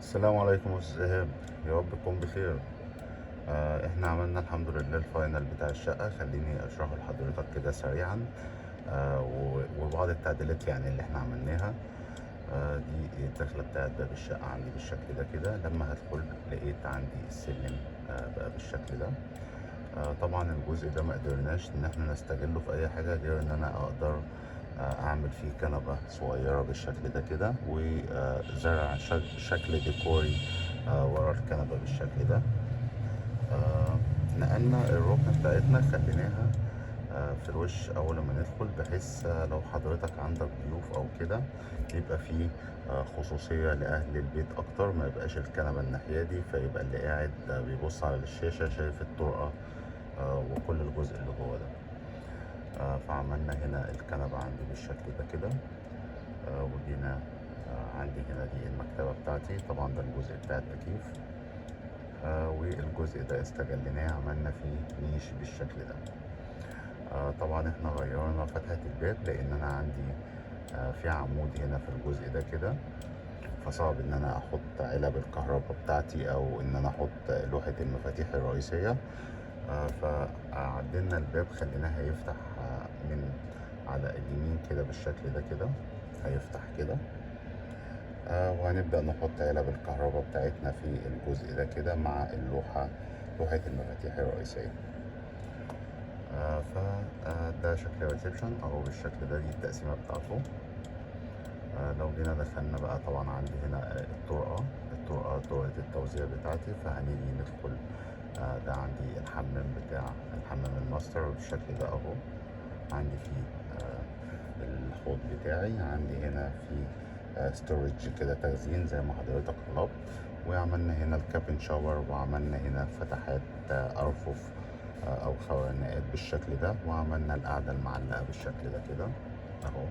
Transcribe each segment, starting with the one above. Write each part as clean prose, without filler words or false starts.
السلام عليكم يا أستاذ إيهاب، يا رب تكون بخير. احنا عملنا الحمد لله الفاينل بتاع الشقة. خليني اشرحه لحضرتك كده سريعا. وبعض التعديلات يعني اللي احنا عملناها. دي الدخلة بتاعت باب الشقة عندي بالشكل ده كده. لما هدخل لقيت عندي السلم بقى بالشكل ده. طبعا الجزء ده ما قدرناش ان احنا نستغله في اي حاجة غير ان انا اقدر اعمل فيه كنبة صغيرة بالشكل ده كده، وزرع شكل ديكوري ورا الكنبة بالشكل ده. آه، نقلنا الركنة بتاعتنا، خليناها في الوش اول ما ندخل، بحيث لو حضرتك عندك ضيوف او كده يبقى فيه خصوصية لأهل البيت أكتر، ما يبقاش الكنبة الناحية دي، فيبقى اللي قاعد بيبص على الشاشة شايف الطرقة وكل الجزء اللي جوه ده. فعملنا هنا الكنبة عندي بالشكل ده كده. وجينا عندي هنا دي المكتبة بتاعتي، طبعا ده الجزء بتاع التكييف. والجزء ده استغليناه عملنا فيه نيش بالشكل ده. طبعا احنا غيرنا فتحة الباب لان انا عندي في عمود هنا في الجزء ده كده، فصعب ان انا احط علب الكهرباء بتاعتي او ان انا احط لوحة المفاتيح الرئيسية. فعدلنا الباب خليناه هيفتح من على اليمين كده بالشكل ده كده، هيفتح كده. وهنبدأ نحط علب الكهرباء بتاعتنا في الجزء ده كده مع لوحة المفاتيح الرئيسية. فده شكل الريسبشن اهو بالشكل ده، دي التقسيمة بتاعته. لو جينا دخلنا بقى طبعا عندي هنا طرقة التوزيع بتاعتي، فهنيجي ندخل. ده عندي الحمام الماستر بالشكل ده اهو. عندي فيه الحوض بتاعي، عندي هنا في ستورج كده تخزين زي ما حضرتك طلبت. وعملنا هنا الكابن شاور، وعملنا هنا فتحات ارفف او خوانقات بالشكل ده، وعملنا القعدة المعلقة بالشكل ده كده اهو.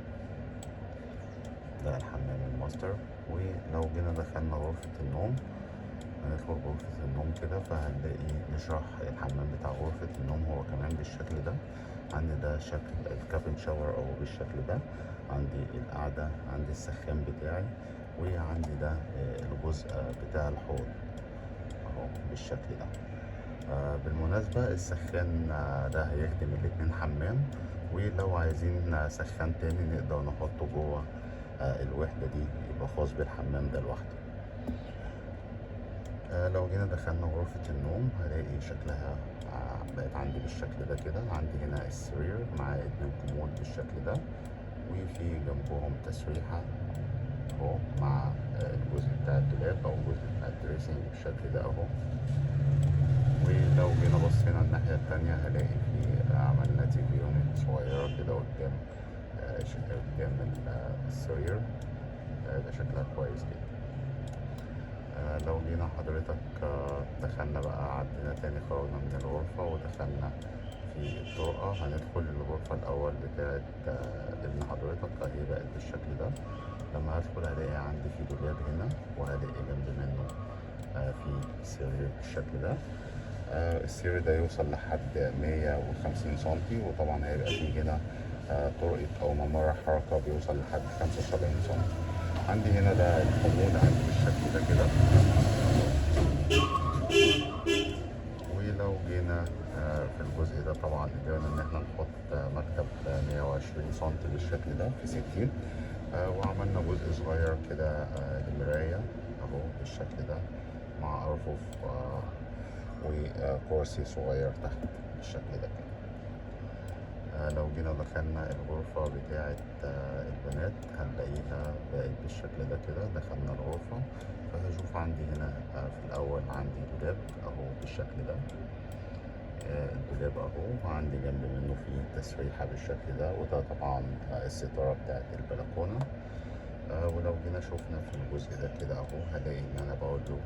ده الحمام الماستر. ولو جينا دخلنا غرفة النوم، هندخل غرفة النوم كده، فهنلاقي نشرح الحمام بتاع غرفة النوم هو كمان بالشكل ده. عندي ده شكل الكابن شاور اهو بالشكل ده. عندي القعدة، عندي السخان بتاعي، وعندي ده الجزء بتاع الحوض اهو بالشكل ده. بالمناسبة السخان ده هيخدم الاتنين حمام، ولو عايزين سخان تاني نقدر نحطه جوه الوحدة دي، يبقى خاص بالحمام ده لوحده. لو جينا دخلنا غرفة النوم هلاقي شكلها بقت عندي بالشكل ده كده. عندي هنا السرير مع اتنين كومود بالشكل ده، وفي جنبهم تسريحة اهو مع الجزء بتاع الدولاب او الجزء بتاع الدريسنج بالشكل ده اهو. ولو جينا بصينا الناحية التانية هلاقي في عملنا تي في يونت صغيرة كده قدام السرير. ده شكلها كويس جدا. لو جينا حضرتك دخلنا بقى عدينا تاني، خرجنا من الغرفة ودخلنا في الطرقة. هندخل الغرفة الأول بتاعت ابن حضرتك، فهي بقت بالشكل ده. لما هدخل هلاقي عندي في دولاب هنا، وهلاقي جنب منه في سرير بالشكل ده. السرير ده يوصل لحد 150 سنتي، وطبعا هيبقى فيه هنا طرقة أو ممر حركة بيوصل لحد 75 سنتي. عندي هنا ده الكومود عندي بالشكل ده كده. ولو جينا في الجزء ده طبعا قدرنا ان احنا نحط مكتب 120 سنتي بالشكل ده في 60. وعملنا جزء صغير كده لمراية اهو بالشكل ده، مع ارفف وكرسي صغير تحت بالشكل ده كده. لو جينا دخلنا الغرفة بتاعة البنات هنلاقيها بقت بالشكل ده كده. دخلنا الغرفة فهشوف عندي هنا في الأول عندي دولاب أهو بالشكل ده. الدولاب أهو، وعندي جنب منه فيه تسريحة بالشكل ده، وده طبعا الستارة بتاعة البلكونة. ولو جينا شفنا في الجزء ده كده أهو هلاقي إن أنا برضه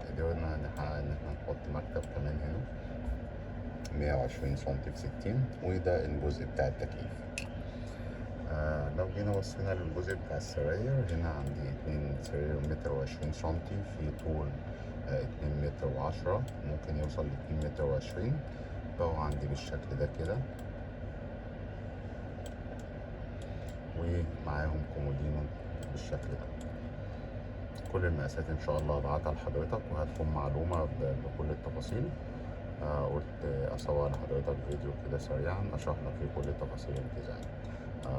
قدرنا نحقق إن احنا نحط مكتب كمان هنا 120 سنتي في 60. وده الجزء بتاع التكييف. لو جينا بصينا للجزء بتاع السراير، هنا عندي 2 سرير 120 سنتي في طول 2 متر و10، ممكن يوصل ل2 متر و20. بقوا عندي بالشكل ده كده، ومعاهم كومودينو بالشكل ده. كل المقاسات ان شاء الله هبعتها لحضرتك، وهتكون معلومة بكل التفاصيل. قلت اصور لحضرتك فيديو كده سريعا اشرح لك فيه كل تفاصيل الديزاين.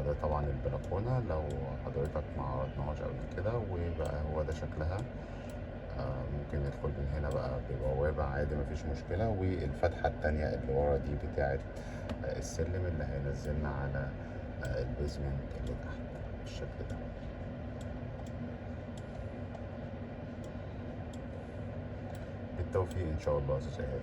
ده طبعا البلكونة لو حضرتك ما عرضناهاش قبل كده، وبقى هو ده شكلها. ممكن ندخل من هنا بقى ببوابة عادي مفيش مشكلة، والفتحة التانية اللي ورا دي بتاعت السلم اللي هينزلنا على البيزمنت اللي تحت بالشكل ده. بالتوفيق ان شاء الله يا استاذ ايهاب.